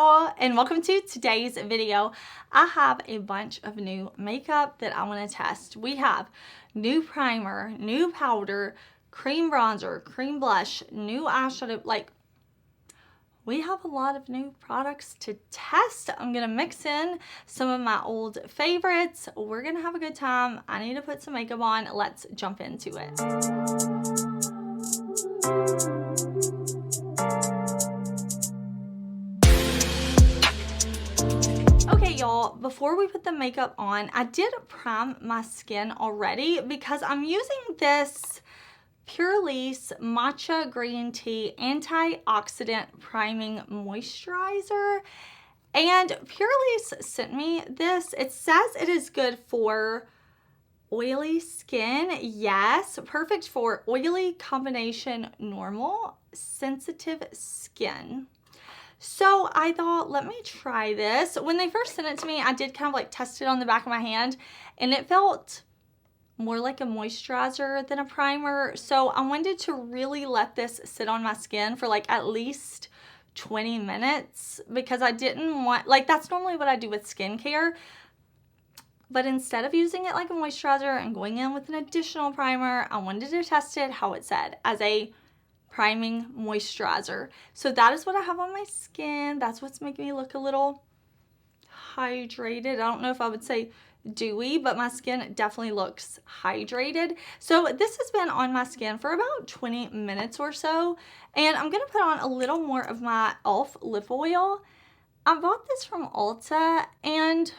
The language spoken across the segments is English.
y'all, and welcome to today's video. I have a bunch of new makeup that I want to test. We have new primer, new powder, cream bronzer, cream blush, new eyeshadow. Like, we have a lot of new products to test. I'm gonna mix in some of my old favorites. We're gonna have a good time. I need to put some makeup on. Let's jump into it. Okay, y'all, before we put the makeup on, I did prime my skin already because I'm using this Purely's Matcha Green Tea Antioxidant Priming Moisturizer. And Purely's sent me this. It says it is good for oily skin. Yes, perfect for oily combination normal sensitive skin. So I thought, let me try this. When they first sent it to me, I did kind of like test it on the back of my hand, and it felt more like a moisturizer than a primer. So I wanted to really let this sit on my skin for like at least 20 minutes because I didn't want, like, that's normally what I do with skincare. But instead of using it like a moisturizer and going in with an additional primer, I wanted to test it how it said, as a priming moisturizer. So that is what I have on my skin. That's what's making me look a little hydrated. I don't know if I would say dewy, but my skin definitely looks hydrated. So this has been on my skin for about 20 minutes or so, and I'm gonna put on a little more of my e.l.f. lip oil. I bought this from Ulta, and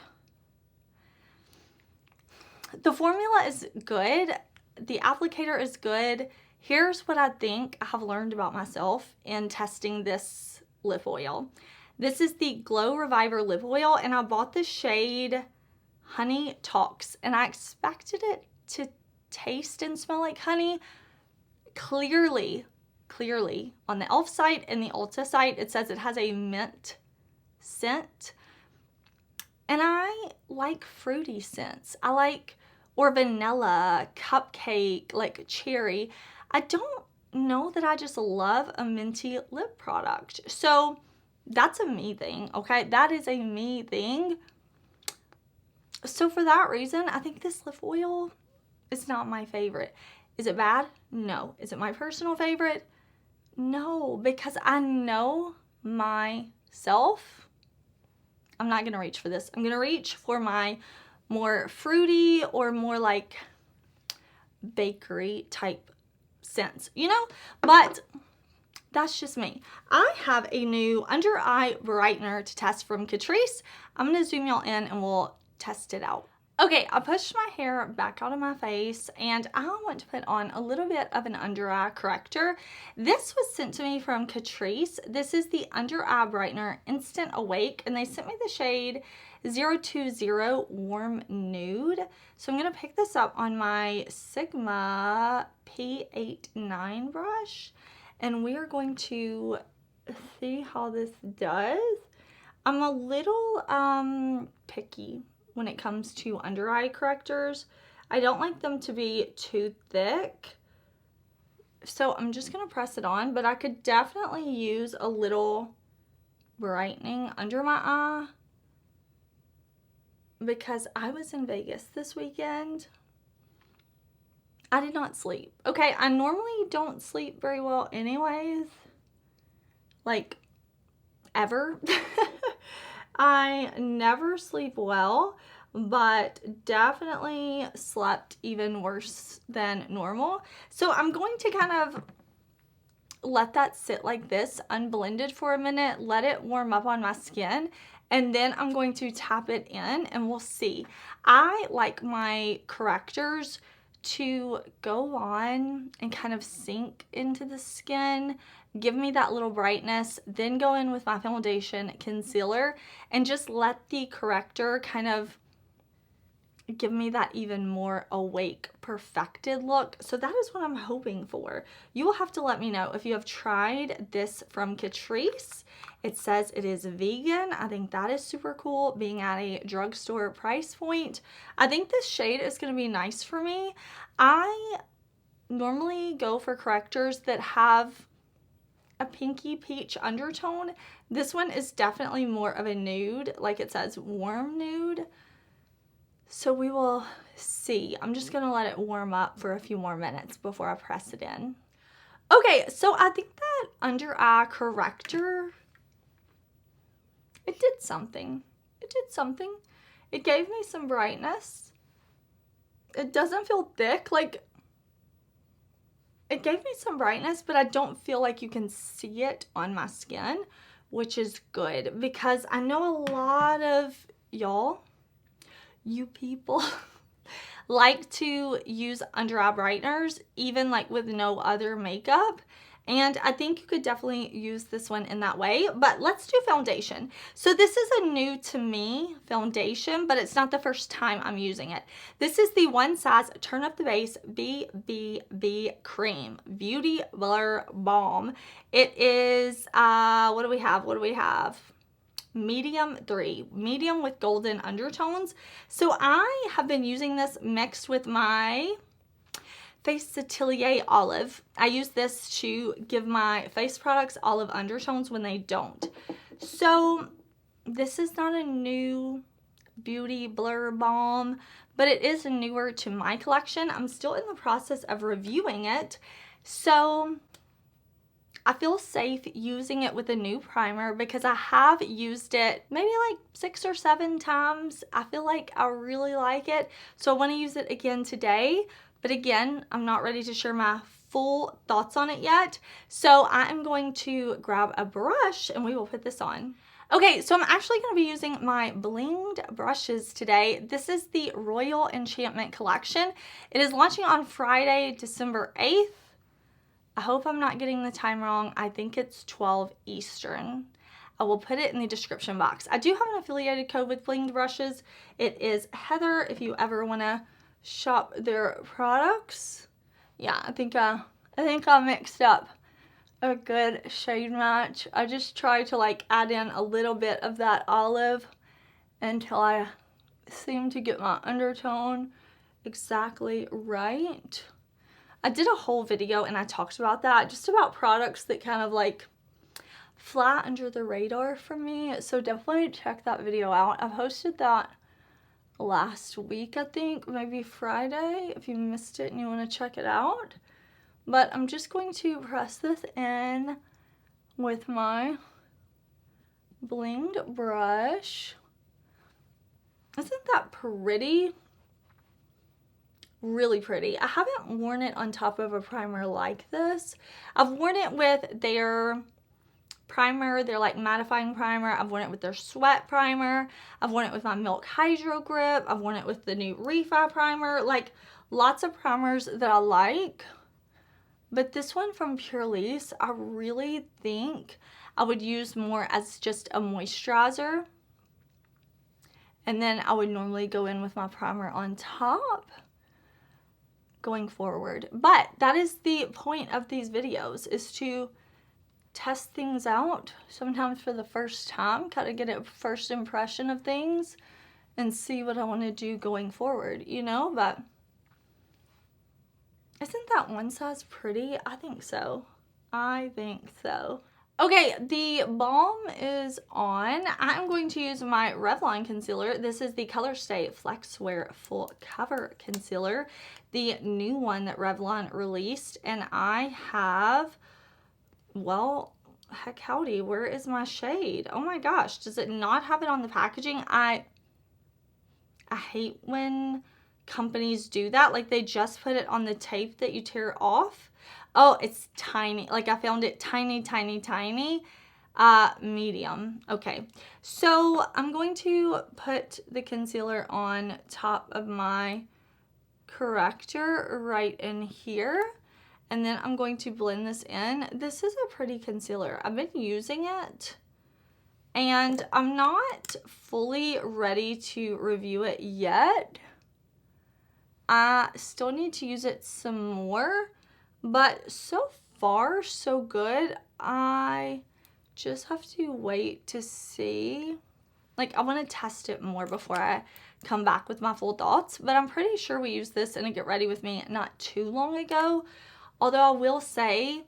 the formula is good. The applicator is good. Here's what I think I have learned about myself in testing this lip oil. This is the Glow Reviver lip oil, and I bought the shade Honey Talks, and I expected it to taste and smell like honey. Clearly on the e.l.f. site and the Ulta site, it says it has a mint scent, and I like fruity scents. I like, or vanilla, cupcake, like cherry. I don't know that I just love a minty lip product. So that's a me thing, okay? That is a me thing. So for that reason, I think this lip oil is not my favorite. Is it bad? No. Is it my personal favorite? No, because I know myself. I'm not gonna reach for this. I'm gonna reach for my more fruity or more like bakery type scents, you know? But that's just me. I have a new under eye brightener to test from Catrice. I'm gonna zoom y'all in and we'll test it out. Okay, I pushed my hair back out of my face, and I want to put on a little bit of an under eye corrector. This was sent to me from Catrice. This is the Under Eye Brightener Instant Awake, and they sent me the shade 020 Warm Nude. So I'm going to pick this up on my Sigma P89 brush, and we are going to see how this does. I'm a little picky when it comes to under eye correctors. I don't like them to be too thick. So I'm just gonna press it on, but I could definitely use a little brightening under my eye because I was in Vegas this weekend. I did not sleep. Okay, I normally don't sleep very well anyways. Like, ever. I never sleep well, but definitely slept even worse than normal. So I'm going to kind of let that sit like this, unblended for a minute, let it warm up on my skin, and then I'm going to tap it in and we'll see. I like my correctors to go on and kind of sink into the skin, give me that little brightness, then go in with my foundation, concealer, and just let the corrector kind of give me that even more awake, perfected look. So that is what I'm hoping for. You will have to let me know if you have tried this from Catrice. It says it is vegan. I think that is super cool, being at a drugstore price point. I think this shade is going to be nice for me. I normally go for correctors that have a pinky peach undertone. This one is definitely more of a nude, like it says warm nude. So we will see. I'm just gonna let it warm up for a few more minutes before I press it in. Okay, so I think that under eye corrector, it did something. It did something. It gave me some brightness. It doesn't feel thick, like, it gave me some brightness, but I don't feel like you can see it on my skin, which is good because I know a lot of y'all, you people, like to use under eye brighteners, even like with no other makeup. And I think you could definitely use this one in that way. But let's do foundation. So this is a new to me foundation, but it's not the first time I'm using it. This is the One Size Turn Up the Base BBB Cream Beauty Blur Balm. It is, what do we have? Medium 3, medium with golden undertones. So I have been using this mixed with my Face Atelier Olive. I use this to give my face products olive undertones when they don't. So this is not a new beauty blur balm, but it is newer to my collection. I'm still in the process of reviewing it. So I feel safe using it with a new primer because I have used it maybe like 6 or 7 times. I feel like I really like it. So I want to use it again today. But again, I'm not ready to share my full thoughts on it yet. So I am going to grab a brush and we will put this on. Okay, so I'm actually going to be using my Blinged brushes today. This is the Royal Enchantment collection. It is launching on Friday, December 8th. I hope I'm not getting the time wrong. I think it's 12 Eastern. I will put it in the description box. I do have an affiliated code with Blinged brushes. It is Heather if you ever want to shop their products. Yeah, I think I mixed up a good shade match. I just tried to like add in a little bit of that olive until I seem to get my undertone exactly right. I did a whole video and I talked about that, just about products that kind of like fly under the radar for me. So definitely check that video out. I posted that last week, I think, maybe Friday, if you missed it and you want to check it out. But I'm just going to press this in with my Blinged brush. Isn't that pretty? Really pretty. I haven't worn it on top of a primer like this. I've worn it with their primer, their like mattifying primer. I've worn it with their sweat primer. I've worn it with my Milk Hydro Grip. I've worn it with the new Refi primer. Like lots of primers that I like. But this one from Purlisse, I really think I would use more as just a moisturizer. And then I would normally go in with my primer on top going forward. But that is the point of these videos, is to test things out, sometimes for the first time, kind of get a first impression of things and see what I want to do going forward, you know. But isn't that One Size pretty? I think so. I think so. Okay, the balm is on. I'm going to use my Revlon concealer. This is the Color Stay Flex Wear Full Cover Concealer, the new one that Revlon released. And I have, well, heck howdy, where is my shade? Oh my gosh, does it not have it on the packaging? I hate when companies do that. Like, they just put it on the tape that you tear off. Oh, it's tiny. Like, I found it tiny, tiny, tiny. Medium. Okay, so I'm going to put the concealer on top of my corrector right in here. And then I'm going to blend this in. This is a pretty concealer. I've been using it. And I'm not fully ready to review it yet. I still need to use it some more. But so far, so good. I just have to wait to see. Like, I want to test it more before I come back with my full thoughts. But I'm pretty sure we used this in a Get Ready With Me not too long ago. Although I will say,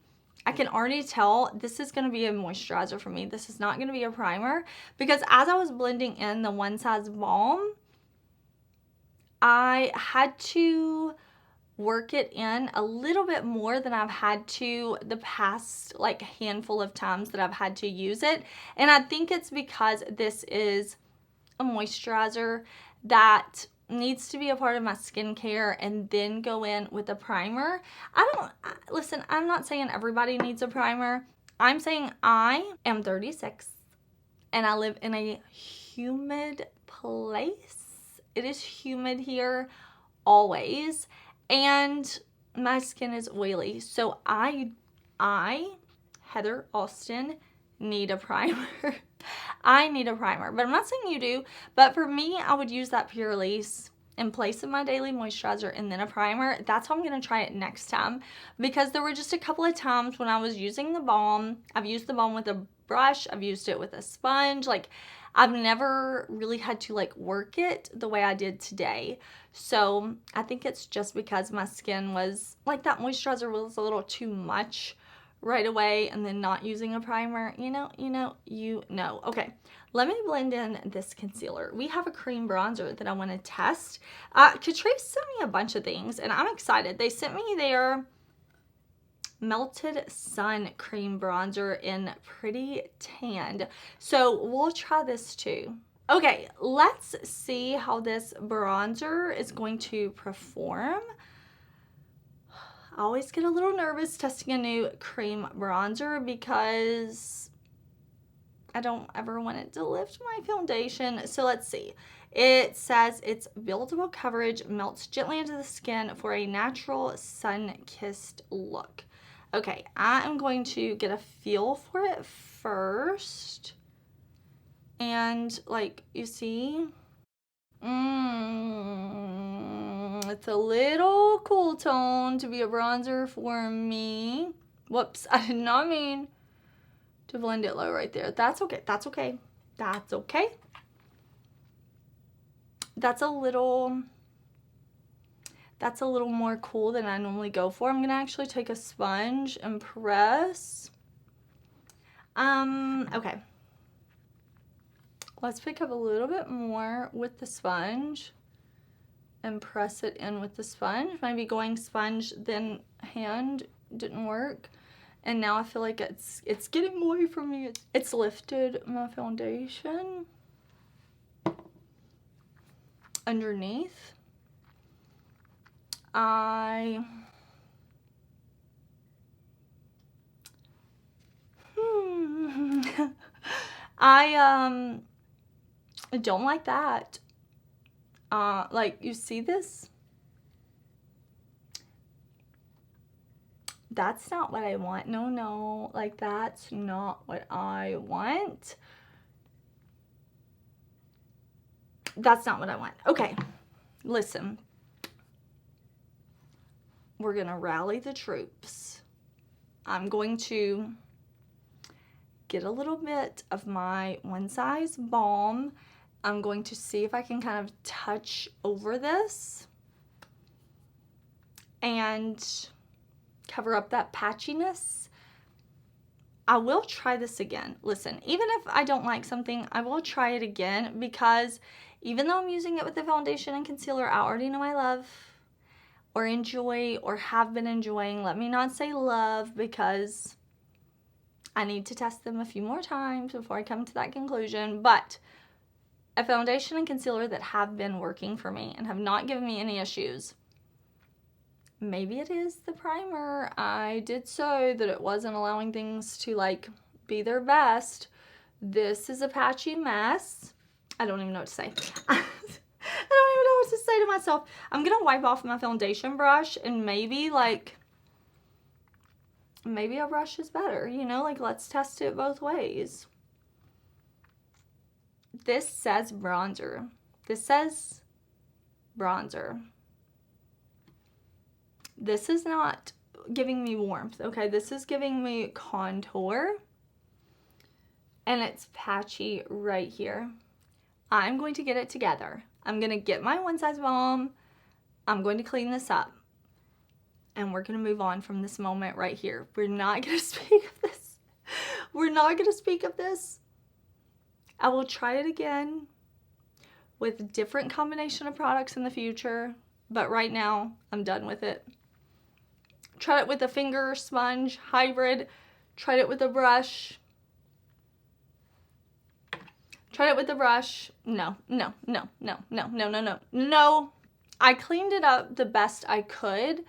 I can already tell this is going to be a moisturizer for me. This is not going to be a primer, because as I was blending in the One Size Balm, I had to work it in a little bit more than I've had to the past like handful of times that I've had to use it. And I think it's because this is a moisturizer that needs to be a part of my skincare and then go in with a primer. Listen, I'm not saying everybody needs a primer. I'm saying I am 36 and I live in a humid place. It is humid here always, and my skin is oily. So I Heather Austin, need a primer. I need a primer, but I'm not saying you do. But for me, I would use that Purelisse in place of my daily moisturizer and then a primer. That's how I'm going to try it next time, because there were just a couple of times when I was using the balm. I've used the balm with a brush. I've used it with a sponge. Like, I've never really had to like work it the way I did today. So I think it's just because my skin was like, that moisturizer was a little too much right away, and then not using a primer, you know. Okay, let me blend in this concealer. We have a cream bronzer that I want to test. Catrice sent me a bunch of things, and I'm excited. They sent me their Melted Sun cream bronzer in Pretty Tanned. So we'll try this too. Okay, let's see how this bronzer is going to perform. I always get a little nervous testing a new cream bronzer because I don't ever want it to lift my foundation. So let's see. It says it's buildable coverage, melts gently into the skin for a natural sun-kissed look. Okay, I am going to get a feel for it first. And like you see, it's a little cool tone to be a bronzer for me. Whoops, I did not mean to blend it low right there. That's okay. That's okay. That's okay. That's a little more cool than I normally go for. I'm gonna actually take a sponge and press. Okay. Let's pick up a little bit more with the sponge and press it in with the sponge. Maybe going sponge then hand didn't work. And now I feel like it's getting away from me. It's lifted my foundation underneath. I don't like that. Like, you see this? That's not what I want. No, like, that's not what I want. That's not what I want. Okay, listen. We're gonna rally the troops. I'm going to get a little bit of my One Size Balm. I'm going to see if I can kind of touch over this and cover up that patchiness. I will try this again. Listen, even if I don't like something, I will try it again, because even though I'm using it with the foundation and concealer I already know I love or enjoy or have been enjoying. Let me not say love, because I need to test them a few more times before I come to that conclusion. But a foundation and concealer that have been working for me and have not given me any issues. Maybe it is the primer. I did so that it wasn't allowing things to like be their best. This is a patchy mess. I don't even know what to say. I don't even know what to say to myself. I'm gonna wipe off my foundation brush, and maybe a brush is better, you know, like, let's test it both ways. This says bronzer. This says bronzer. This is not giving me warmth, okay? This is giving me contour, and it's patchy right here. I'm going to get it together. I'm going to get my One Size Balm. I'm going to clean this up. and we're going to move on from this moment right here. We're not going to speak of this. We're not going to speak of this. I will try it again with a different combination of products in the future, but right now I'm done with it. Tried it with a finger sponge hybrid, tried it with a brush. Tried it with a brush. No. I cleaned it up the best I could.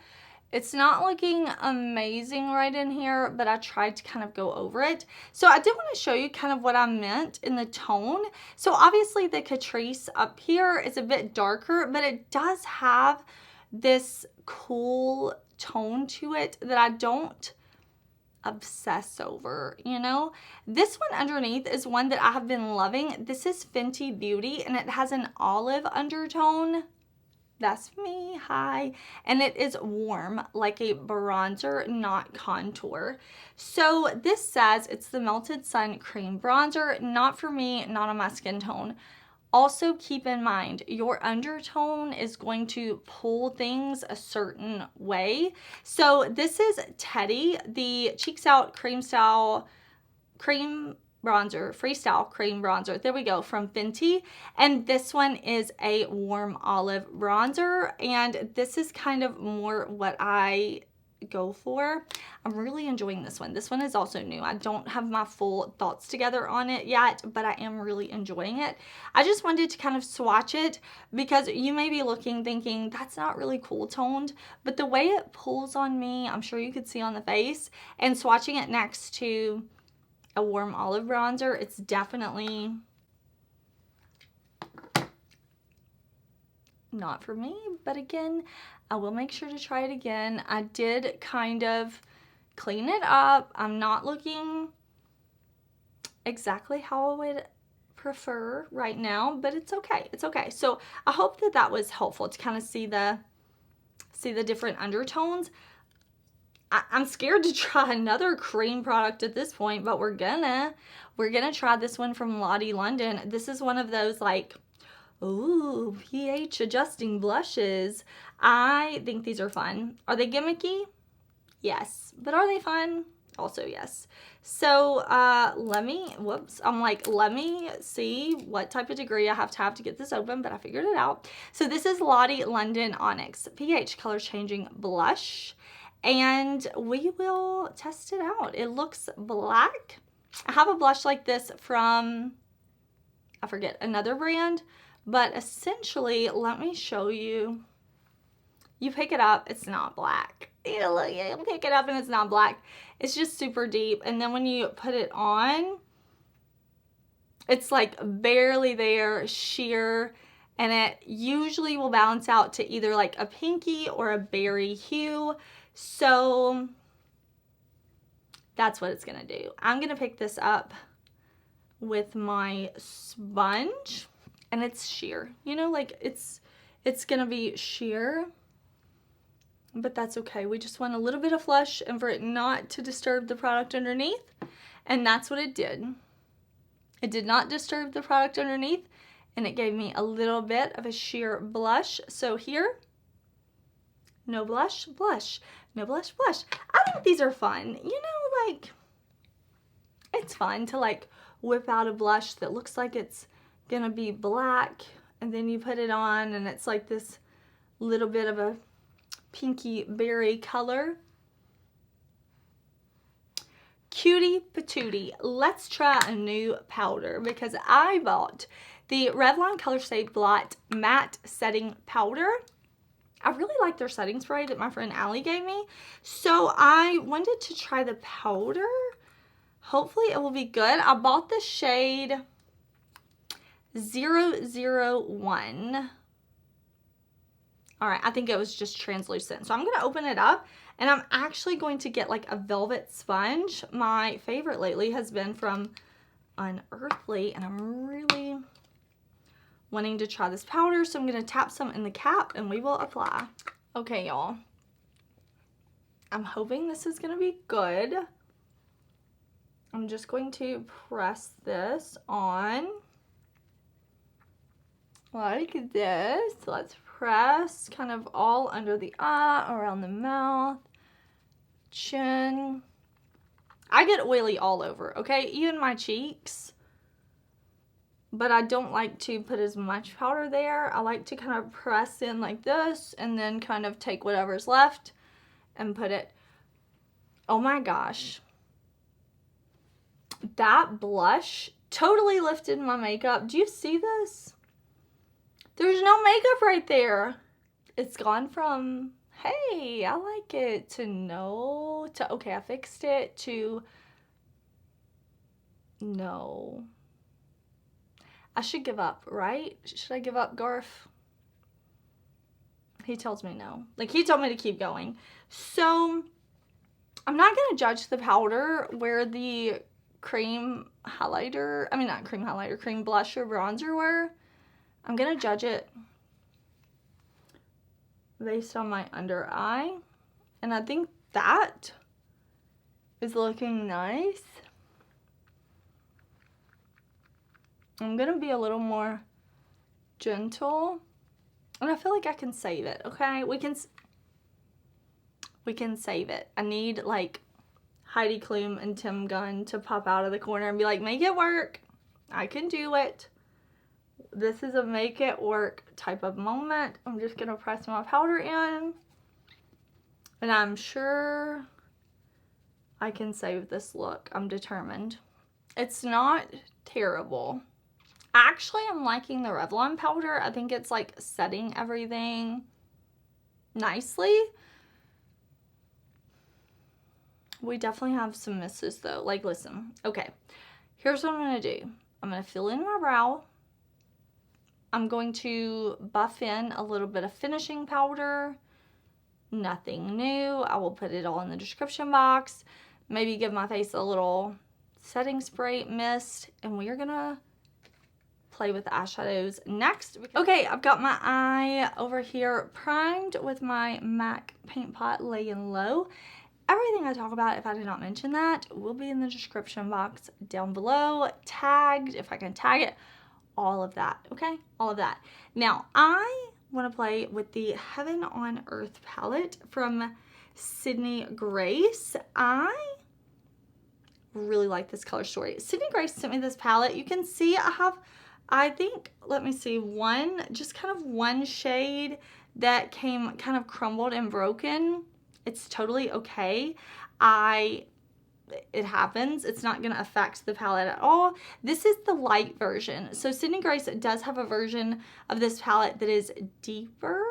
It's not looking amazing right in here, but I tried to kind of go over it. So I did want to show you kind of what I meant in the tone. So obviously the Catrice up here is a bit darker, but it does have this cool tone to it that I don't obsess over, you know. This one underneath is one that I have been loving. This is Fenty Beauty, and it has an olive undertone. That's me, hi. And it is warm, like a bronzer, not contour. So this says it's the Melted Sun Cream Bronzer. Not for me, not on my skin tone. Also keep in mind, your undertone is going to pull things a certain way. So this is Teddy, the Cheeks Out Cream Bronzer, Freestyle Cream Bronzer. There we go, from Fenty. And this one is a warm olive bronzer. And this is kind of more what I go for. I'm really enjoying this one. This one is also new. I don't have my full thoughts together on it yet, but I am really enjoying it. I just wanted to kind of swatch it because you may be looking thinking that's not really cool toned, but the way it pulls on me, I'm sure you could see on the face, and swatching it next to a warm olive bronzer, it's definitely not for me. But again, I will make sure to try it again. I did kind of clean it up. I'm not looking exactly how I would prefer right now, but it's okay. It's okay. So I hope that that was helpful to kind of see the different undertones. I'm scared to try another cream product at this point, but we're gonna try this one from Lottie London. This is one of those like, ooh, pH adjusting blushes. I think these are fun. Are they gimmicky? Yes. But are they fun? Also yes. So let me see what type of degree I have to get this open, but I figured it out. So this is Lottie London Onyx pH color changing blush. And we will test it out. It looks black. I have a blush like this from, I forget, another brand. But essentially, let me show you. You pick it up, it's not black. You pick it up and it's not black. It's just super deep. And then when you put it on, it's like barely there, sheer. And it usually will balance out to either like a pinky or a berry hue. So that's what it's gonna do. I'm gonna pick this up with my sponge, and it's sheer. You know, like it's gonna be sheer, but that's okay. We just want a little bit of flush and for it not to disturb the product underneath, and that's what it did. It did not disturb the product underneath, and it gave me a little bit of a sheer blush. So here, no blush, blush. No blush, blush. I think these are fun. You know, like, it's fun to like whip out a blush that looks like it's gonna be black, and then you put it on and it's like this little bit of a pinky berry color. Cutie patootie. Let's try a new powder because I bought the Revlon Color Stay Blot Matte Setting Powder. I really like their setting spray that my friend Allie gave me. So I wanted to try the powder. Hopefully it will be good. I bought the shade 001. All right, I think it was just translucent. So I'm going to open it up, and I'm actually going to get like a velvet sponge. My favorite lately has been from Unearthly, and I'm really wanting to try this powder, so I'm going to tap some in the cap and we will apply. Okay, y'all. I'm hoping this is going to be good. I'm just going to press this on like this. Let's press kind of all under the eye, around the mouth, chin. I get oily all over, okay? Even my cheeks. But I don't like to put as much powder there. I like to kind of press in like this and then kind of take whatever's left and put it. Oh my gosh. That blush totally lifted my makeup. Do you see this? There's no makeup right there. It's gone from, hey, I like it, to no, to, okay, I fixed it, to no. I should give up, right? Should I give up, Garf? He tells me no. Like, he told me to keep going. So, I'm not going to judge the powder where the cream highlighter, I mean, not cream highlighter, cream blusher, bronzer were. I'm going to judge it based on my under eye. And I think that is looking nice. I'm going to be a little more gentle. And I feel like I can save it, okay? We can save it. I need, like, Heidi Klum and Tim Gunn to pop out of the corner and be like, make it work. I can do it. This is a make it work type of moment. I'm just going to press my powder in. And I'm sure I can save this look. I'm determined. It's not terrible. Actually, I'm liking the Revlon powder. I think it's like setting everything nicely. We definitely have some misses though. Like, listen. Okay, here's what I'm going to do. I'm going to fill in my brow. I'm going to buff in a little bit of finishing powder. Nothing new. I will put it all in the description box. Maybe give my face a little setting spray mist. And we are going to play with the eyeshadows next. Okay, I've got my eye over here primed with my MAC Paint Pot laying low. Everything I talk about, if I did not mention that, will be in the description box down below. Tagged, if I can tag it. All of that, okay? All of that. Now, I want to play with the Heaven on Earth palette from Sydney Grace. I really like this color story. Sydney Grace sent me this palette. You can see I have, I think, let me see, just kind of one shade that came kind of crumbled and broken. It's totally okay. It happens. It's not going to affect the palette at all. This is the light version. So Sydney Grace does have a version of this palette that is deeper.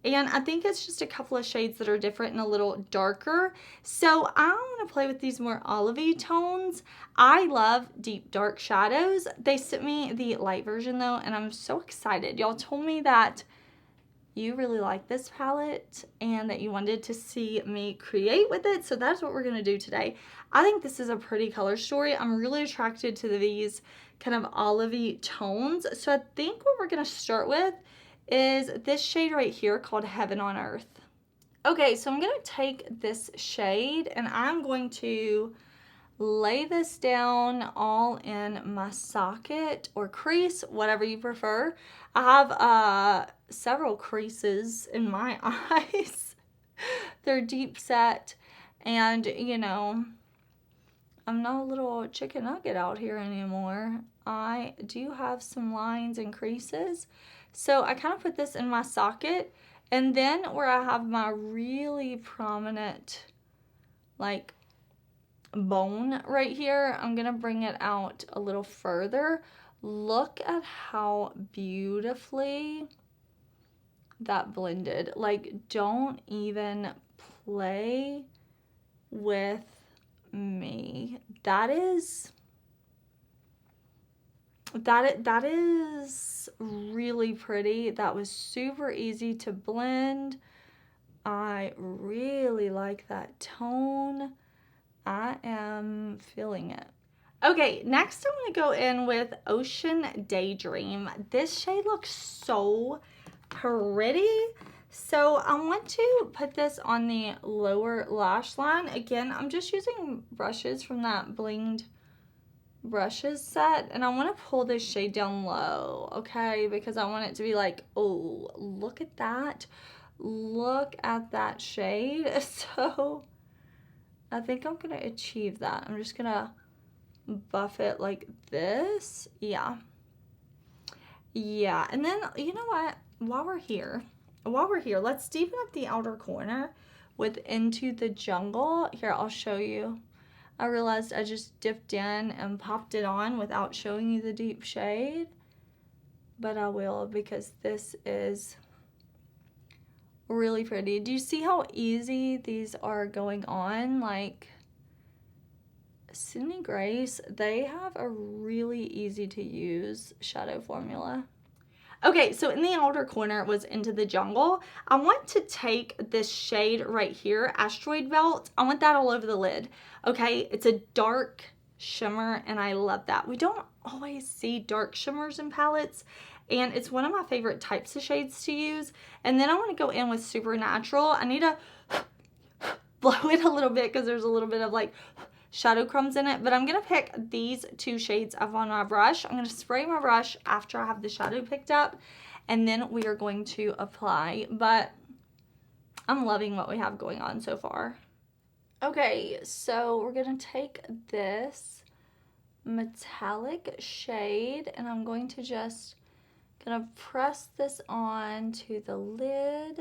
And I think it's just a couple of shades that are different and a little darker. So I want to play with these more olivey tones. I love deep dark shadows. They sent me the light version though, and I'm so excited. Y'all told me that you really like this palette and that you wanted to see me create with it. So that's what we're going to do today. I think this is a pretty color story. I'm really attracted to these kind of olivey tones. So I think what we're going to start with is this shade right here called Heaven on Earth. Okay, so I'm going to take this shade and I'm going to lay this down all in my socket or crease, whatever you prefer. I have several creases in my eyes. They're deep set, and you know, I'm not a little chicken nugget out here anymore. I do have some lines and creases. So I kind of put this in my socket, and then where I have my really prominent like bone right here, I'm gonna bring it out a little further. Look at how beautifully that blended. Like, don't even play with me. That is really pretty. That was super easy to blend. I really like that tone. I am feeling it. Okay, next I'm going to go in with Ocean Daydream. This shade looks so pretty. So I want to put this on the lower lash line. Again, I'm just using brushes from that Blinged brushes set, and I want to pull this shade down low, okay, because I want it to be like, oh, look at that. Look at that shade. So I think I'm gonna achieve that. I'm just gonna buff it like this. Yeah, and then you know what, while we're here, let's deepen up the outer corner with Into the Jungle. Here, I'll show you. I realized I just dipped in and popped it on without showing you the deep shade, but I will, because this is really pretty. Do you see how easy these are going on? Like, Sydney Grace, they have a really easy to use shadow formula. Okay, so in the outer corner was Into the Jungle. I want to take this shade right here, Asteroid Belt. I want that all over the lid. Okay, it's a dark shimmer, and I love that. We don't always see dark shimmers in palettes, and it's one of my favorite types of shades to use. And then I want to go in with Supernatural. I need to blow it a little bit because there's a little bit of like shadow crumbs in it, but I'm going to pick these two shades up on my brush. I'm going to spray my brush after I have the shadow picked up, and then we are going to apply, but I'm loving what we have going on so far. Okay, so we're going to take this metallic shade, and I'm going to just press this on to the lid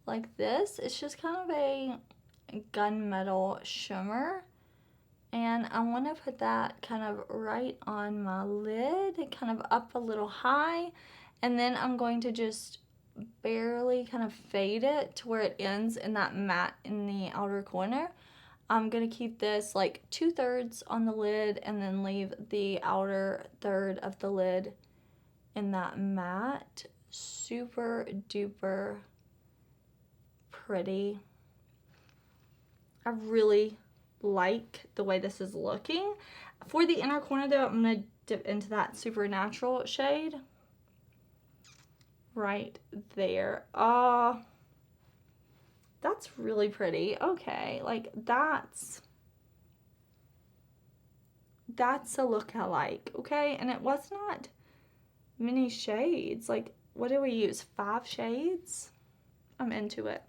like this. It's just kind of a gunmetal shimmer, and I want to put that kind of right on my lid, kind of up a little high, and then I'm going to just barely kind of fade it to where it ends in that matte in the outer corner. I'm going to keep this like 2/3 on the lid and then leave the outer third of the lid in that matte. Super duper pretty. I really like the way this is looking. For the inner corner though, I'm going to dip into that Supernatural shade right there. That's really pretty. Okay, like that's a look I like, okay? And it was not many shades. Like, what do we use? 5 shades? I'm into it.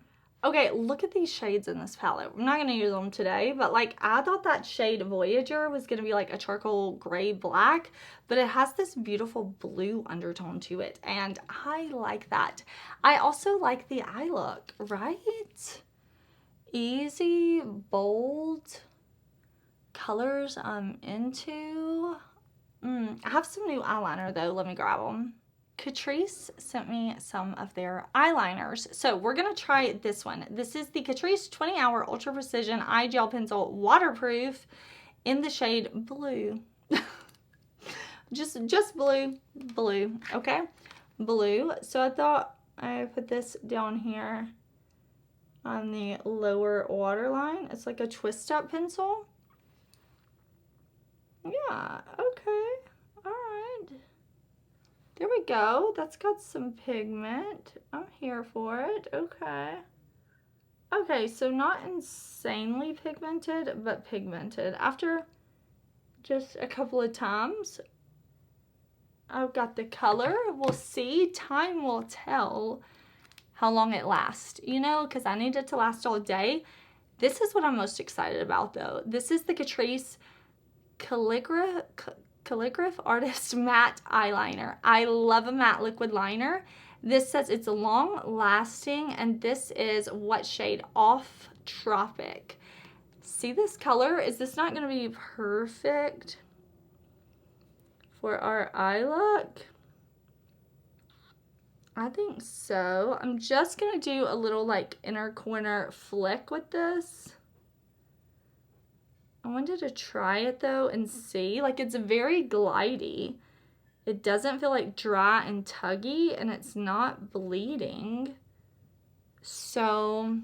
Okay, look at these shades in this palette. I'm not going to use them today, but like I thought that shade Voyager was going to be like a charcoal gray black, but it has this beautiful blue undertone to it, and I like that. I also like the eye look, right? Easy, bold colors I'm into. I have some new eyeliner though. Let me grab them. Catrice sent me some of their eyeliners. So we're going to try this one. This is the Catrice 20 Hour Ultra Precision Eye Gel Pencil Waterproof in the shade Blue. just blue, okay? Blue. So I thought I put this down here on the lower waterline. It's like a twist up pencil. Yeah, okay. All right. There we go. That's got some pigment. I'm here for it. Okay. Okay, so not insanely pigmented, but pigmented. After just a couple of times, I've got the color. We'll see. Time will tell how long it lasts, you know, because I need it to last all day. This is what I'm most excited about, though. This is the Catrice Calligraph Artist Matte Eyeliner. I love a matte liquid liner. This says it's long lasting, and this is what shade? Off Tropic. See this color? Is this not going to be perfect for our eye look? I think so. I'm just going to do a little like inner corner flick with this. I wanted to try it though and see. Like, it's very glidey. It doesn't feel like dry and tuggy, and it's not bleeding. So,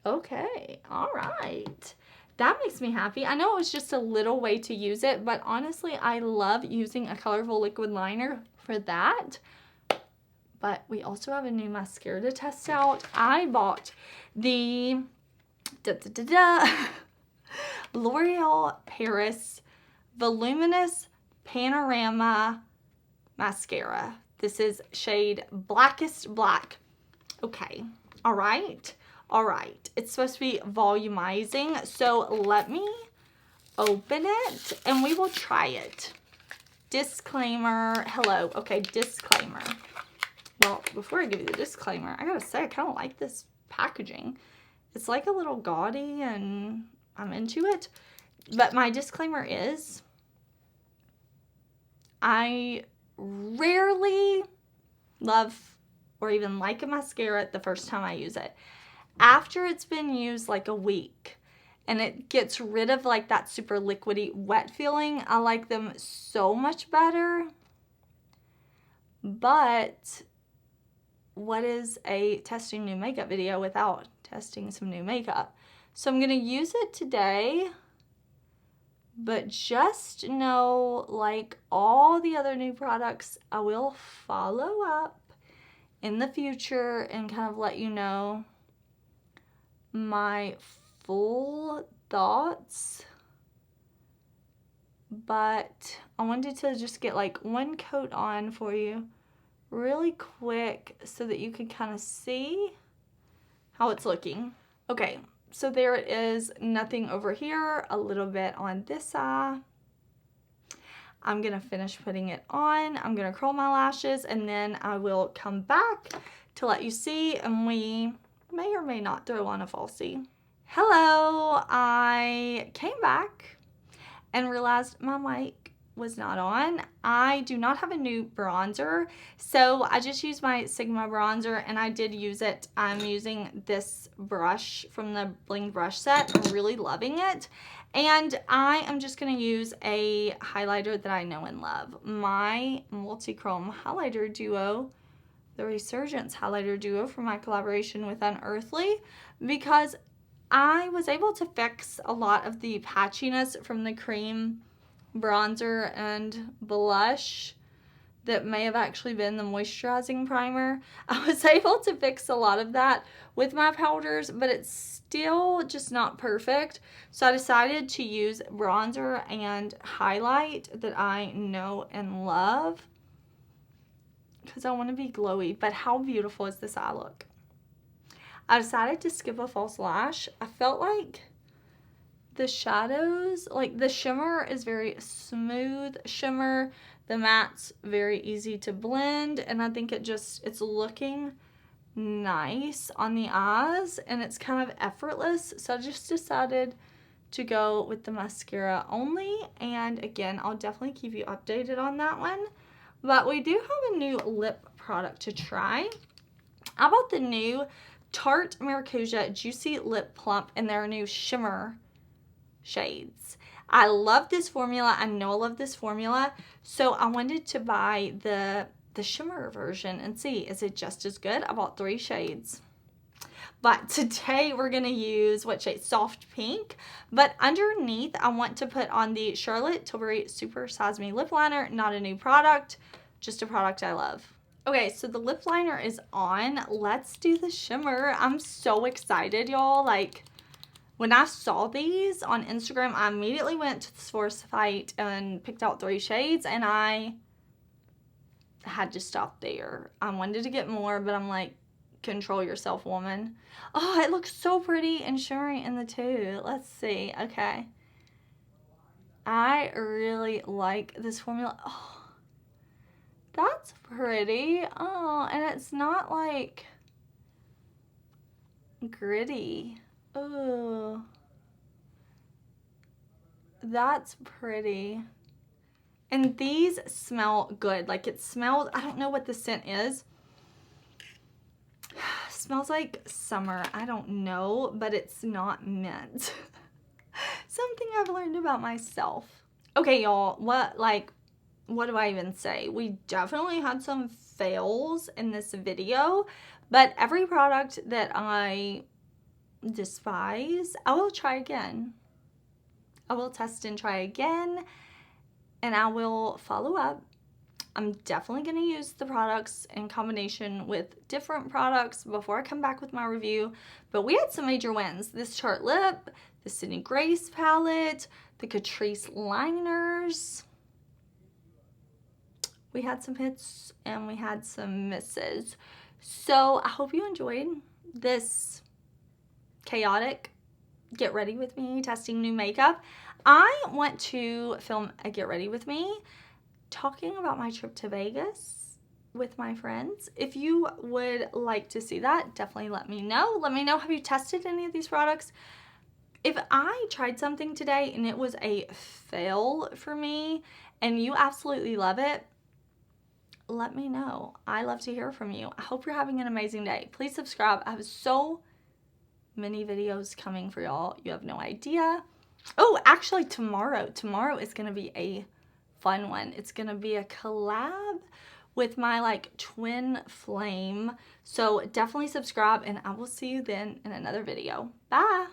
okay, all right. That makes me happy. I know it was just a little way to use it, but honestly, I love using a colorful liquid liner for that. But we also have a new mascara to test out. I bought the L'Oreal Paris Voluminous Panorama Mascara. This is shade Blackest Black. Okay, all right. It's supposed to be volumizing, so let me open it and we will try it. Disclaimer, hello. Okay, disclaimer. Well, before I give you the disclaimer, I gotta say I kind of like this packaging. It's like a little gaudy and I'm into it. But my disclaimer is I rarely love or even like a mascara the first time I use it. After it's been used like a week and it gets rid of like that super liquidy wet feeling, I like them so much better. But what is a testing new makeup video without testing some new makeup? So I'm gonna use it today, but just know, like all the other new products, I will follow up in the future and kind of let you know my full thoughts. But I wanted to just get like one coat on for you really quick so that you can kind of see how it's looking. Okay, so there it is. Nothing over here, a little bit on this eye. I'm gonna finish putting it on. I'm gonna curl my lashes and then I will come back to let you see, and we may or may not throw on a falsie. Hello, I came back and realized my mic was not on. I do not have a new bronzer, so I just used my Sigma bronzer and I did use it. I'm using this brush from the Blinged brush set. I'm really loving it. And I am just going to use a highlighter that I know and love. My multi-chrome highlighter duo, the Resurgence highlighter duo from my collaboration with Unearthly, because I was able to fix a lot of the patchiness from the cream bronzer and blush that may have actually been the moisturizing primer. I was able to fix a lot of that with my powders, but it's still just not perfect. So I decided to use bronzer and highlight that I know and love because I want to be glowy. But how beautiful is this eye look? I decided to skip a false lash. I felt like the shadows, like the shimmer is very smooth shimmer. The matte's very easy to blend, and I think it's looking nice on the eyes and it's kind of effortless. So I just decided to go with the mascara only, and again, I'll definitely keep you updated on that one. But we do have a new lip product to try. I bought the new Tarte Maracuja Juicy Lip Plump in their new shimmer shades. I love this formula. I know I love this formula. So I wanted to buy the shimmer version and see, is it just as good? I bought 3 shades. But today we're going to use, what shade? Soft Pink. But underneath, I want to put on the Charlotte Tilbury Super Size Me Lip Liner. Not a new product, just a product I love. Okay, so the lip liner is on. Let's do the shimmer. I'm so excited, y'all. Like, when I saw these on Instagram, I immediately went to the Source site and picked out 3 shades, and I had to stop there. I wanted to get more, but I'm like, control yourself, woman. Oh, it looks so pretty and shimmery in the tube. Let's see. Okay. I really like this formula. Oh, that's pretty. Oh, and it's not like gritty. Oh, that's pretty. And these smell good. Like, it smells, I don't know what the scent is. Smells like summer. I don't know, but it's not mint. Something I've learned about myself. Okay, y'all, what do I even say? We definitely had some fails in this video, but every product that I despise, I will try again. I will test and try again, and I will follow up. I'm definitely going to use the products in combination with different products before I come back with my review. But we had some major wins. This Tarte lip, the Sydney Grace palette, the Catrice liners. We had some hits and we had some misses. So I hope you enjoyed this chaotic get ready with me testing new makeup. I want to film a get ready with me talking about my trip to Vegas with my friends. If you would like to see that, definitely let me know. Let me know, have you tested any of these products? If I tried something today and it was a fail for me and you absolutely love it, let me know. I love to hear from you. I hope you're having an amazing day. Please subscribe. I have so many videos coming for y'all. You have no idea. Oh, actually tomorrow is going to be a fun one. It's going to be a collab with my like twin flame. So definitely subscribe and I will see you then in another video. Bye.